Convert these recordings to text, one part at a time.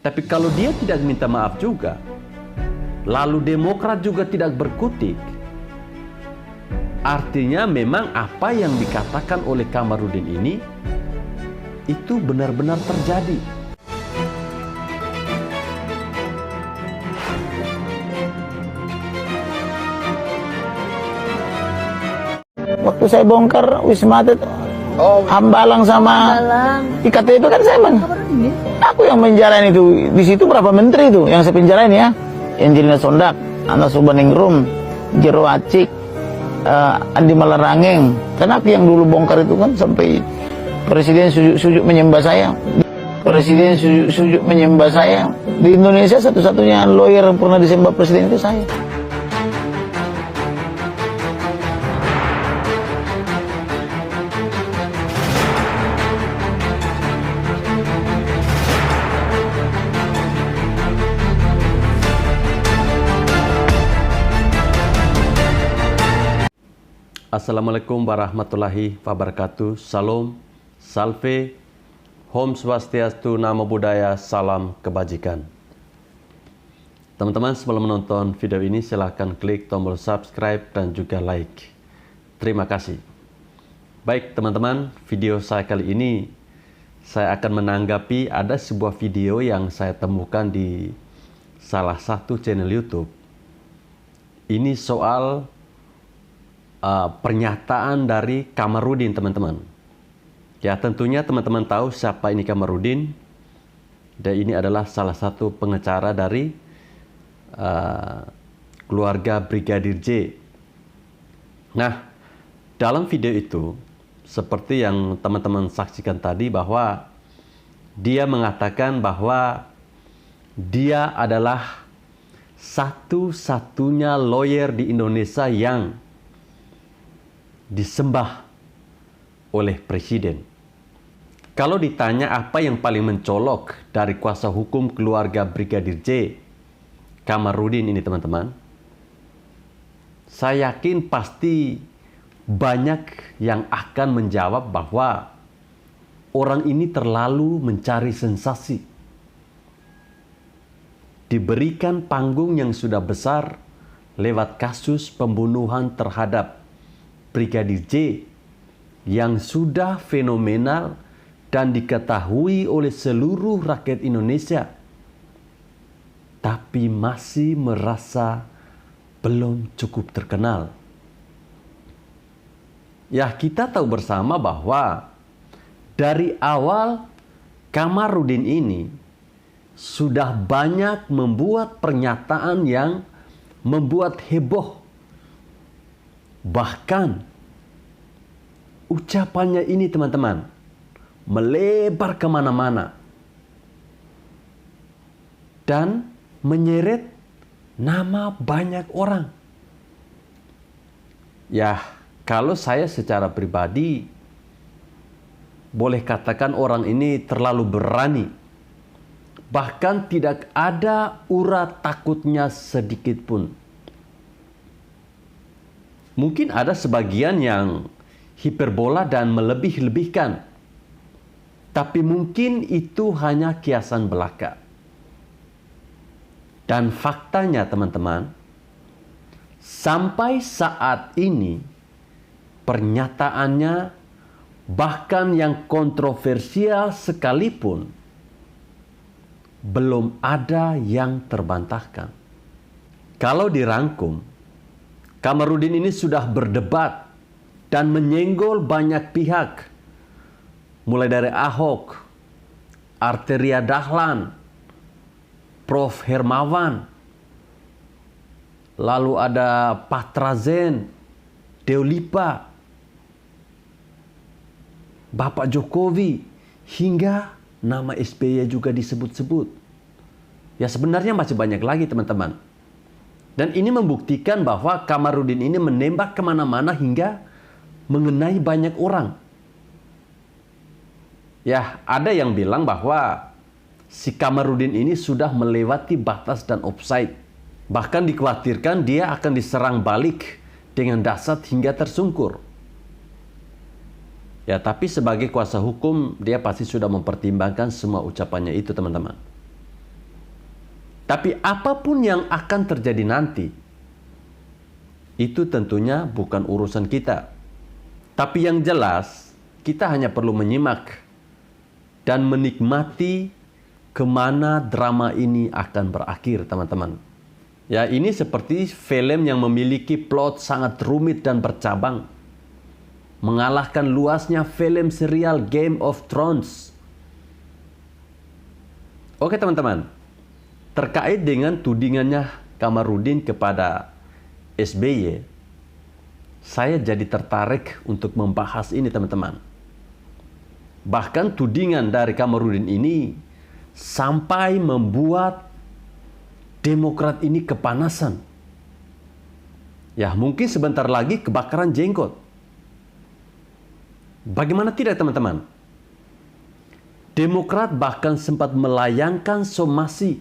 Tapi kalau dia tidak minta maaf juga, lalu Demokrat juga tidak berkutik, artinya memang apa yang dikatakan oleh Kamarudin ini itu benar-benar terjadi. Waktu saya bongkar Wisma Atlet, Hambalang sama IKTP kan saya aku yang menjarain itu. Di situ berapa menteri itu yang saya penjarain ya? Angelina Sondak, Anas Urbaningrum, Jero Acik, Andi Malarangeng. Kan aku yang dulu bongkar itu kan sampai Presiden sujud menyembah saya. Presiden sujud menyembah saya. Di Indonesia satu-satunya lawyer yang pernah disembah presiden itu saya. Assalamualaikum warahmatullahi wabarakatuh. Salam, salve, Om Swastiastu, Namo Buddhaya, salam kebajikan. Teman-teman, sebelum menonton video ini silahkan klik tombol subscribe dan juga like. Terima kasih. Baik teman-teman, video saya kali ini saya akan menanggapi ada sebuah video yang saya temukan di salah satu channel YouTube. Ini soal pernyataan dari Kamarudin, teman-teman. Ya, tentunya teman-teman tahu siapa ini Kamarudin. Dan ini adalah salah satu pengacara dari keluarga Brigadir J. Nah, dalam video itu, seperti yang teman-teman saksikan tadi, bahwa dia mengatakan bahwa dia adalah satu-satunya lawyer di Indonesia yang disembah oleh presiden. Kalau ditanya apa yang paling mencolok dari kuasa hukum keluarga Brigadir J, Kamarudin ini teman-teman, saya yakin pasti banyak yang akan menjawab bahwa orang ini terlalu mencari sensasi. Diberikan panggung yang sudah besar lewat kasus pembunuhan terhadap Brigadir J yang sudah fenomenal dan diketahui oleh seluruh rakyat Indonesia, tapi masih merasa belum cukup terkenal. Ya, kita tahu bersama bahwa dari awal Kamarudin ini sudah banyak membuat pernyataan yang membuat heboh. Bahkan ucapannya ini teman-teman melebar kemana-mana dan menyeret nama banyak orang. Ya, kalau saya secara pribadi boleh katakan orang ini terlalu berani. Bahkan tidak ada urat takutnya sedikit pun. Mungkin ada sebagian yang hiperbola dan melebih-lebihkan. Tapi mungkin itu hanya kiasan belaka. Dan faktanya teman-teman, sampai saat ini pernyataannya bahkan yang kontroversial sekalipun belum ada yang terbantahkan. Kalau dirangkum, Kamarudin ini sudah berdebat dan menyenggol banyak pihak, mulai dari Ahok, Arteria Dahlan, Prof. Hermawan, lalu ada Patra Zen, Deolipa, Bapak Jokowi, hingga nama SBY juga disebut-sebut. Ya, sebenarnya masih banyak lagi teman-teman. Dan ini membuktikan bahwa Kamarudin ini menembak kemana-mana hingga mengenai banyak orang. Ya, ada yang bilang bahwa si Kamarudin ini sudah melewati batas dan offside. Bahkan dikhawatirkan dia akan diserang balik dengan dahsyat hingga tersungkur. Ya, tapi sebagai kuasa hukum dia pasti sudah mempertimbangkan semua ucapannya itu, teman-teman. Tapi apapun yang akan terjadi nanti, itu tentunya bukan urusan kita. Tapi yang jelas, kita hanya perlu menyimak dan menikmati kemana drama ini akan berakhir, teman-teman. Ya, ini seperti film yang memiliki plot sangat rumit dan bercabang, mengalahkan luasnya film serial Game of Thrones. Oke teman-teman, terkait dengan tudingannya Kamarudin kepada SBY, saya jadi tertarik untuk membahas ini teman-teman. Bahkan tudingan dari Kamarudin ini sampai membuat Demokrat ini kepanasan. Ya, mungkin sebentar lagi kebakaran jenggot. Bagaimana tidak teman-teman? Demokrat bahkan sempat melayangkan somasi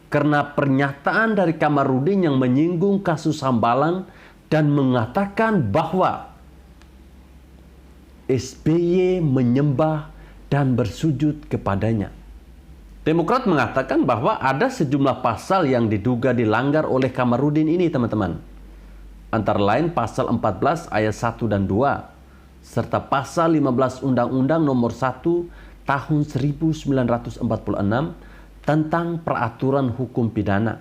karena pernyataan dari Kamarudin yang menyinggung kasus Hambalang dan mengatakan bahwa SBY menyembah dan bersujud kepadanya. Demokrat mengatakan bahwa ada sejumlah pasal yang diduga dilanggar oleh Kamarudin ini teman-teman. Antara lain pasal 14 ayat 1 dan 2 serta pasal 15 Undang-Undang Nomor 1 Tahun 1946 tentang peraturan hukum pidana.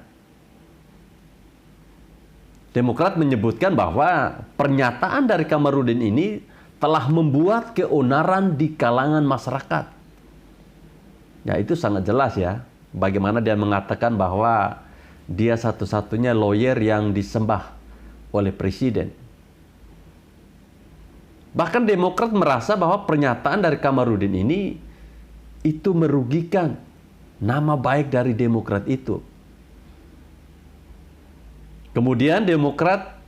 Demokrat menyebutkan bahwa pernyataan dari Kamarudin ini telah membuat keonaran di kalangan masyarakat. Ya, itu sangat jelas ya. Bagaimana dia mengatakan bahwa dia satu-satunya lawyer yang disembah oleh presiden. Bahkan Demokrat merasa bahwa pernyataan dari Kamarudin ini itu merugikan nama baik dari Demokrat itu. Kemudian Demokrat,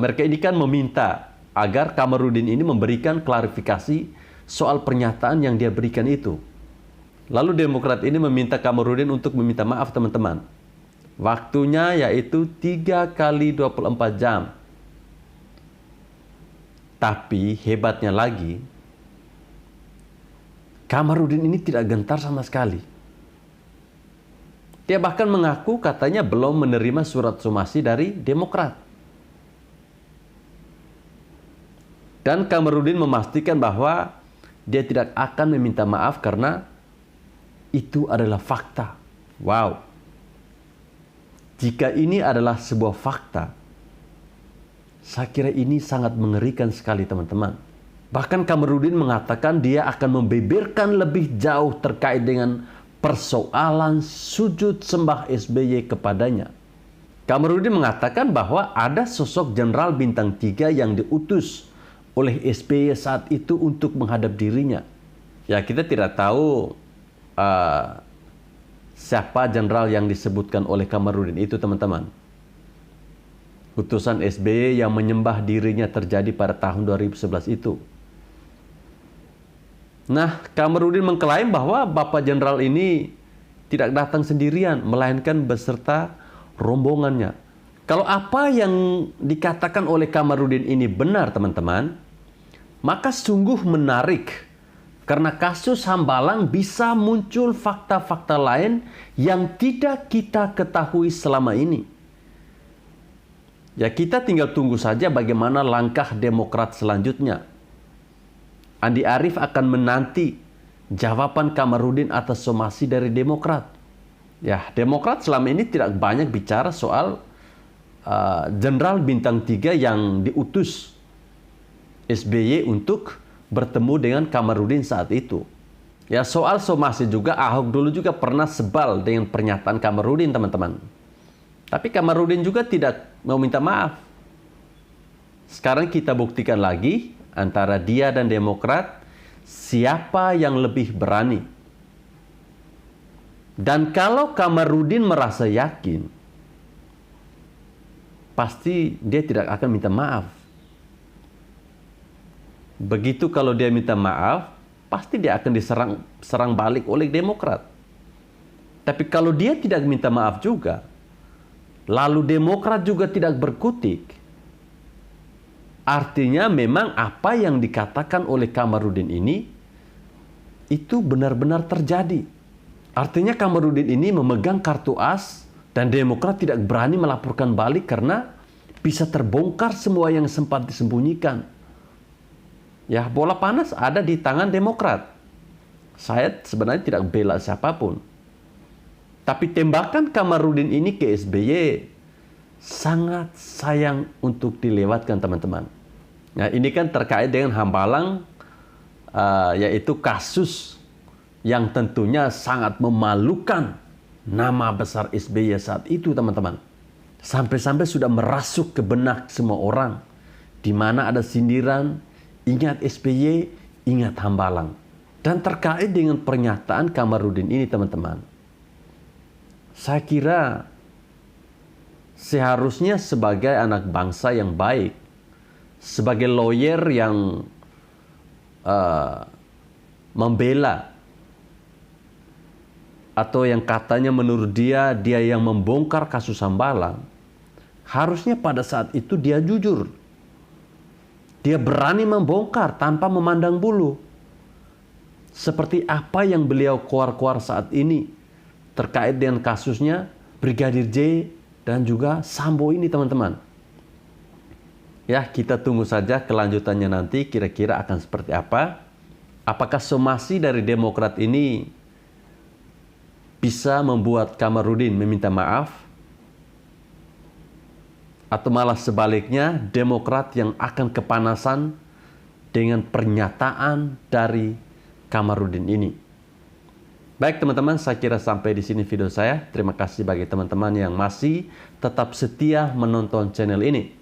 mereka ini kan meminta agar Kamarudin ini memberikan klarifikasi soal pernyataan yang dia berikan itu. Lalu Demokrat ini meminta Kamarudin untuk meminta maaf teman-teman. Waktunya yaitu 3 kali 24 jam. Tapi hebatnya lagi, Kamarudin ini tidak gentar sama sekali. Dia bahkan mengaku katanya belum menerima surat somasi dari Demokrat. Dan Kamarudin memastikan bahwa dia tidak akan meminta maaf karena itu adalah fakta. Wow. Jika ini adalah sebuah fakta, saya kira ini sangat mengerikan sekali teman-teman. Bahkan Kamarudin mengatakan dia akan membeberkan lebih jauh terkait dengan persoalan sujud sembah SBY kepadanya. Kamarudin mengatakan bahwa ada sosok Jenderal Bintang 3 yang diutus oleh SBY saat itu untuk menghadap dirinya. Ya, kita tidak tahu siapa jenderal yang disebutkan oleh Kamarudin itu teman-teman. Utusan SBY yang menyembah dirinya terjadi pada tahun 2011 itu. Nah, Kamarudin mengklaim bahwa Bapak Jenderal ini tidak datang sendirian, melainkan beserta rombongannya. Kalau apa yang dikatakan oleh Kamarudin ini benar, teman-teman, maka sungguh menarik. Karena kasus Hambalang bisa muncul fakta-fakta lain yang tidak kita ketahui selama ini. Ya, kita tinggal tunggu saja bagaimana langkah Demokrat selanjutnya. Andi Arief akan menanti jawaban Kamarudin atas somasi dari Demokrat. Ya, Demokrat selama ini tidak banyak bicara soal Jenderal Bintang 3 yang diutus SBY untuk bertemu dengan Kamarudin saat itu. Ya, soal somasi juga Ahok dulu juga pernah sebal dengan pernyataan Kamarudin, teman-teman. Tapi Kamarudin juga tidak mau minta maaf. Sekarang kita buktikan lagi antara dia dan Demokrat siapa yang lebih berani. Dan kalau Kamarudin merasa yakin, pasti dia tidak akan minta maaf. Begitu kalau dia minta maaf, pasti dia akan diserang balik oleh Demokrat. Tapi kalau dia tidak minta maaf juga, lalu Demokrat juga tidak berkutik, artinya memang apa yang dikatakan oleh Kamarudin ini itu benar-benar terjadi. Artinya Kamarudin ini memegang kartu as Dan Demokrat tidak berani melaporkan balik karena bisa terbongkar semua yang sempat disembunyikan. Ya, bola panas ada di tangan Demokrat. Saya sebenarnya tidak bela siapapun. Tapi tembakan Kamarudin ini ke SBY sangat sayang untuk dilewatkan, teman-teman. Nah, ini kan terkait dengan Hambalang, yaitu kasus yang tentunya sangat memalukan nama besar SBY saat itu, teman-teman. Sampai-sampai sudah merasuk ke benak semua orang, di mana ada sindiran, ingat SBY, ingat Hambalang. Dan terkait dengan pernyataan Kamarudin ini, teman-teman, saya kira seharusnya sebagai anak bangsa yang baik, sebagai lawyer yang membela, atau yang katanya menurut dia yang membongkar kasus Hambalang, harusnya pada saat itu dia jujur. Dia berani membongkar tanpa memandang bulu. Seperti apa yang beliau keluar-keluar saat ini terkait dengan kasusnya Brigadir J dan juga Sambo ini, teman-teman. Ya, kita tunggu saja kelanjutannya nanti kira-kira akan seperti apa. Apakah somasi dari Demokrat ini bisa membuat Kamarudin meminta maaf? Atau malah sebaliknya, Demokrat yang akan kepanasan dengan pernyataan dari Kamarudin ini? Baik, teman-teman, saya kira sampai di sini video saya. Terima kasih bagi teman-teman yang masih tetap setia menonton channel ini.